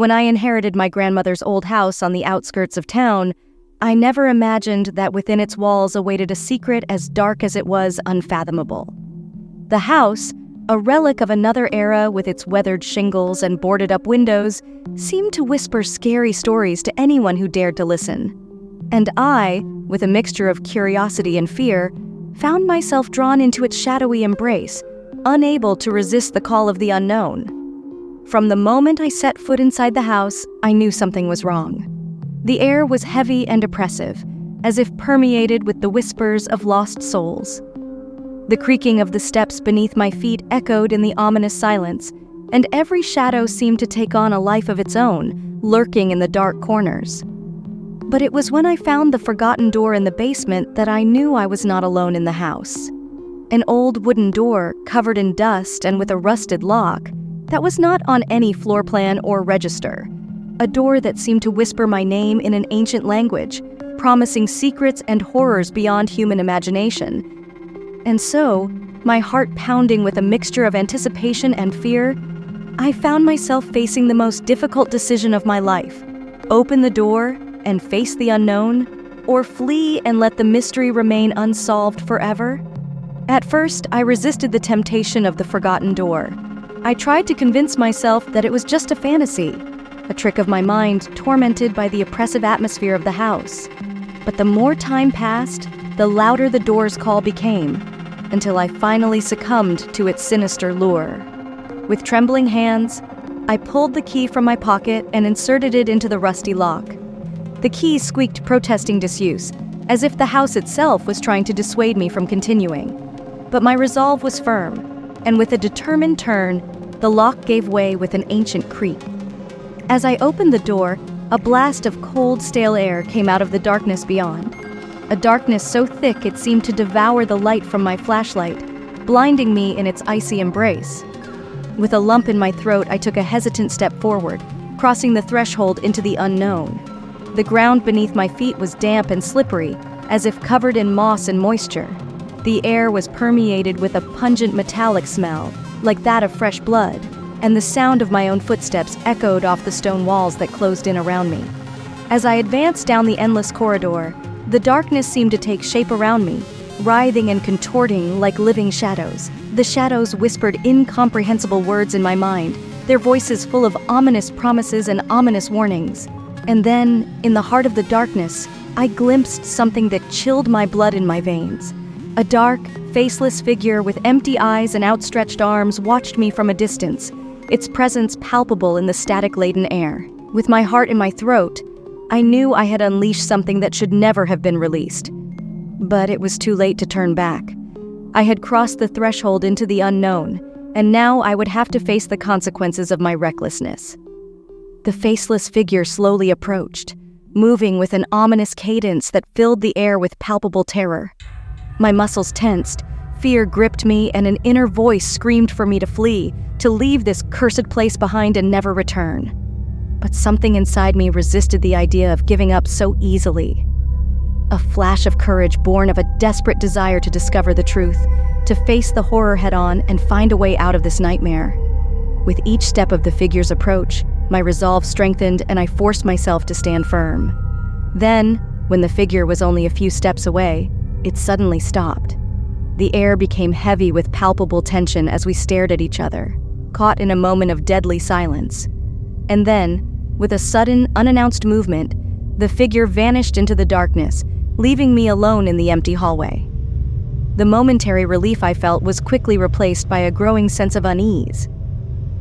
When I inherited my grandmother's old house on the outskirts of town, I never imagined that within its walls awaited a secret as dark as it was unfathomable. The house, a relic of another era with its weathered shingles and boarded-up windows, seemed to whisper scary stories to anyone who dared to listen. And I, with a mixture of curiosity and fear, found myself drawn into its shadowy embrace, unable to resist the call of the unknown. From the moment I set foot inside the house, I knew something was wrong. The air was heavy and oppressive, as if permeated with the whispers of lost souls. The creaking of the steps beneath my feet echoed in the ominous silence, and every shadow seemed to take on a life of its own, lurking in the dark corners. But it was when I found the forgotten door in the basement that I knew I was not alone in the house. An old wooden door, covered in dust and with a rusted lock, that was not on any floor plan or register. A door that seemed to whisper my name in an ancient language, promising secrets and horrors beyond human imagination. And so, my heart pounding with a mixture of anticipation and fear, I found myself facing the most difficult decision of my life: open the door and face the unknown, or flee and let the mystery remain unsolved forever? At first, I resisted the temptation of the forgotten door. I tried to convince myself that it was just a fantasy, a trick of my mind tormented by the oppressive atmosphere of the house. But the more time passed, the louder the door's call became, until I finally succumbed to its sinister lure. With trembling hands, I pulled the key from my pocket and inserted it into the rusty lock. The key squeaked, protesting disuse, as if the house itself was trying to dissuade me from continuing. But my resolve was firm, and with a determined turn, the lock gave way with an ancient creak. As I opened the door, a blast of cold, stale air came out of the darkness beyond. A darkness so thick it seemed to devour the light from my flashlight, blinding me in its icy embrace. With a lump in my throat, I took a hesitant step forward, crossing the threshold into the unknown. The ground beneath my feet was damp and slippery, as if covered in moss and moisture. The air was permeated with a pungent metallic smell, like that of fresh blood, and the sound of my own footsteps echoed off the stone walls that closed in around me. As I advanced down the endless corridor, the darkness seemed to take shape around me, writhing and contorting like living shadows. The shadows whispered incomprehensible words in my mind, their voices full of ominous promises and ominous warnings. And then, in the heart of the darkness, I glimpsed something that chilled my blood in my veins. A dark, faceless figure with empty eyes and outstretched arms watched me from a distance, its presence palpable in the static-laden air. With my heart in my throat, I knew I had unleashed something that should never have been released. But it was too late to turn back. I had crossed the threshold into the unknown, and now I would have to face the consequences of my recklessness. The faceless figure slowly approached, moving with an ominous cadence that filled the air with palpable terror. My muscles tensed, fear gripped me, and an inner voice screamed for me to flee, to leave this cursed place behind and never return. But something inside me resisted the idea of giving up so easily. A flash of courage born of a desperate desire to discover the truth, to face the horror head-on and find a way out of this nightmare. With each step of the figure's approach, my resolve strengthened and I forced myself to stand firm. Then, when the figure was only a few steps away, it suddenly stopped. The air became heavy with palpable tension as we stared at each other, caught in a moment of deadly silence. And then, with a sudden, unannounced movement, the figure vanished into the darkness, leaving me alone in the empty hallway. The momentary relief I felt was quickly replaced by a growing sense of unease.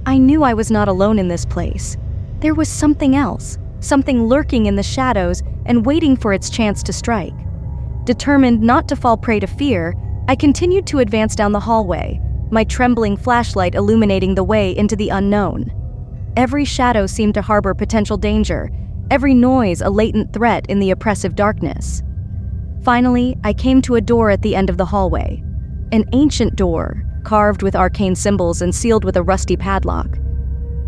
I knew I was not alone in this place. There was something else, something lurking in the shadows and waiting for its chance to strike. Determined not to fall prey to fear, I continued to advance down the hallway, my trembling flashlight illuminating the way into the unknown. Every shadow seemed to harbor potential danger, every noise a latent threat in the oppressive darkness. Finally, I came to a door at the end of the hallway. An ancient door, carved with arcane symbols and sealed with a rusty padlock.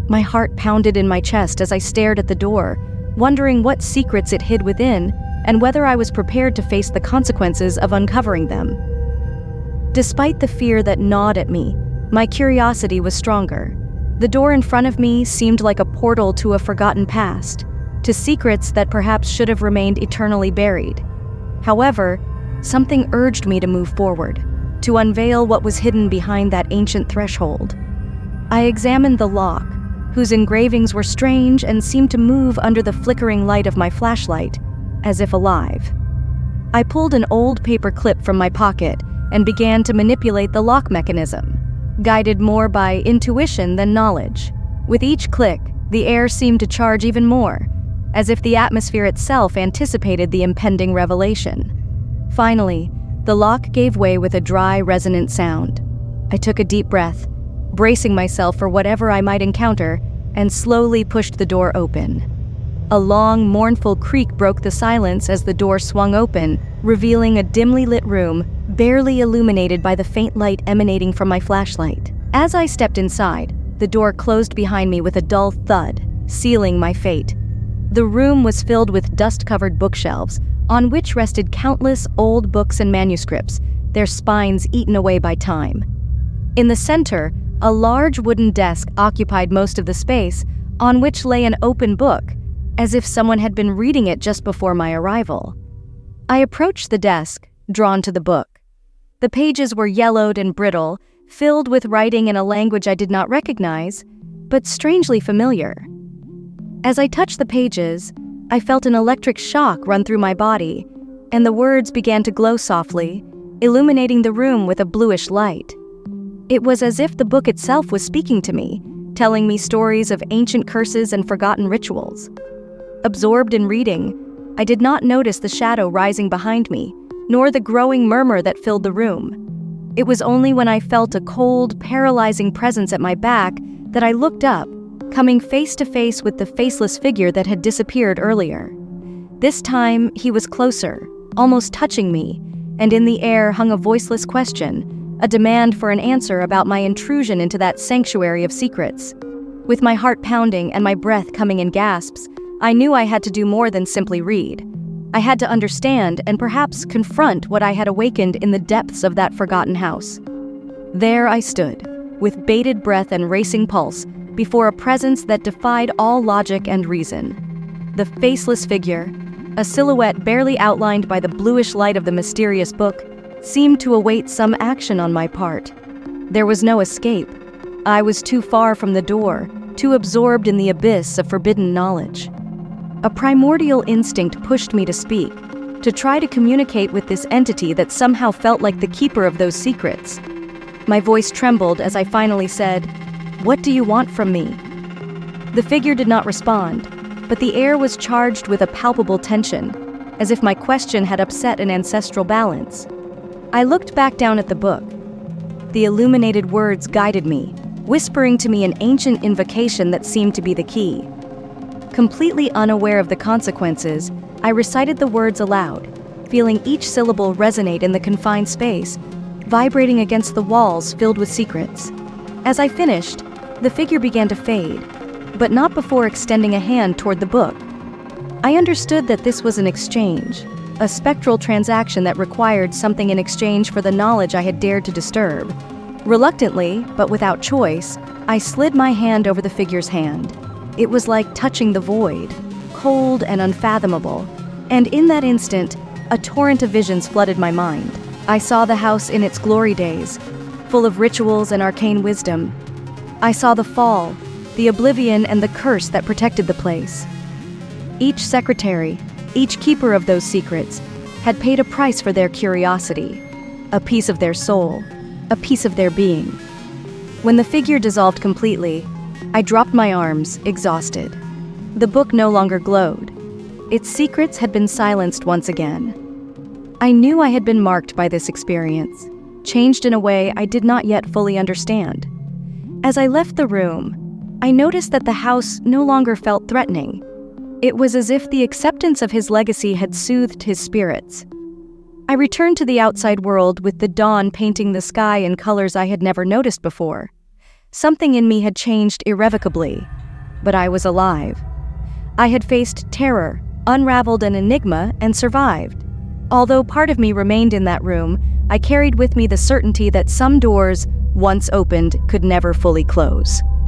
My heart pounded in my chest as I stared at the door, wondering what secrets it hid within and whether I was prepared to face the consequences of uncovering them. Despite the fear that gnawed at me, my curiosity was stronger. The door in front of me seemed like a portal to a forgotten past, to secrets that perhaps should have remained eternally buried. However, something urged me to move forward, to unveil what was hidden behind that ancient threshold. I examined the lock, whose engravings were strange and seemed to move under the flickering light of my flashlight, as if alive. I pulled an old paper clip from my pocket and began to manipulate the lock mechanism, guided more by intuition than knowledge. With each click, the air seemed to charge even more, as if the atmosphere itself anticipated the impending revelation. Finally, the lock gave way with a dry, resonant sound. I took a deep breath, bracing myself for whatever I might encounter, and slowly pushed the door open. A long, mournful creak broke the silence as the door swung open, revealing a dimly lit room, barely illuminated by the faint light emanating from my flashlight. As I stepped inside, the door closed behind me with a dull thud, sealing my fate. The room was filled with dust-covered bookshelves, on which rested countless old books and manuscripts, their spines eaten away by time. In the center, a large wooden desk occupied most of the space, on which lay an open book, as if someone had been reading it just before my arrival. I approached the desk, drawn to the book. The pages were yellowed and brittle, filled with writing in a language I did not recognize, but strangely familiar. As I touched the pages, I felt an electric shock run through my body, and the words began to glow softly, illuminating the room with a bluish light. It was as if the book itself was speaking to me, telling me stories of ancient curses and forgotten rituals. Absorbed in reading, I did not notice the shadow rising behind me, nor the growing murmur that filled the room. It was only when I felt a cold, paralyzing presence at my back that I looked up, coming face to face with the faceless figure that had disappeared earlier. This time, he was closer, almost touching me, and in the air hung a voiceless question, a demand for an answer about my intrusion into that sanctuary of secrets. With my heart pounding and my breath coming in gasps, I knew I had to do more than simply read. I had to understand and perhaps confront what I had awakened in the depths of that forgotten house. There I stood, with bated breath and racing pulse, before a presence that defied all logic and reason. The faceless figure, a silhouette barely outlined by the bluish light of the mysterious book, seemed to await some action on my part. There was no escape. I was too far from the door, too absorbed in the abyss of forbidden knowledge. A primordial instinct pushed me to speak, to try to communicate with this entity that somehow felt like the keeper of those secrets. My voice trembled as I finally said, "What do you want from me?" The figure did not respond, but the air was charged with a palpable tension, as if my question had upset an ancestral balance. I looked back down at the book. The illuminated words guided me, whispering to me an ancient invocation that seemed to be the key. Completely unaware of the consequences, I recited the words aloud, feeling each syllable resonate in the confined space, vibrating against the walls filled with secrets. As I finished, the figure began to fade, but not before extending a hand toward the book. I understood that this was an exchange, a spectral transaction that required something in exchange for the knowledge I had dared to disturb. Reluctantly, but without choice, I slid my hand over the figure's hand. It was like touching the void, cold and unfathomable, and in that instant, a torrent of visions flooded my mind. I saw the house in its glory days, full of rituals and arcane wisdom. I saw the fall, the oblivion and the curse that protected the place. Each secretary, each keeper of those secrets, had paid a price for their curiosity, a piece of their soul, a piece of their being. When the figure dissolved completely, I dropped my arms, exhausted. The book no longer glowed. Its secrets had been silenced once again. I knew I had been marked by this experience, changed in a way I did not yet fully understand. As I left the room, I noticed that the house no longer felt threatening. It was as if the acceptance of his legacy had soothed his spirits. I returned to the outside world with the dawn painting the sky in colors I had never noticed before. Something in me had changed irrevocably, but I was alive. I had faced terror, unraveled an enigma, and survived. Although part of me remained in that room, I carried with me the certainty that some doors, once opened, could never fully close.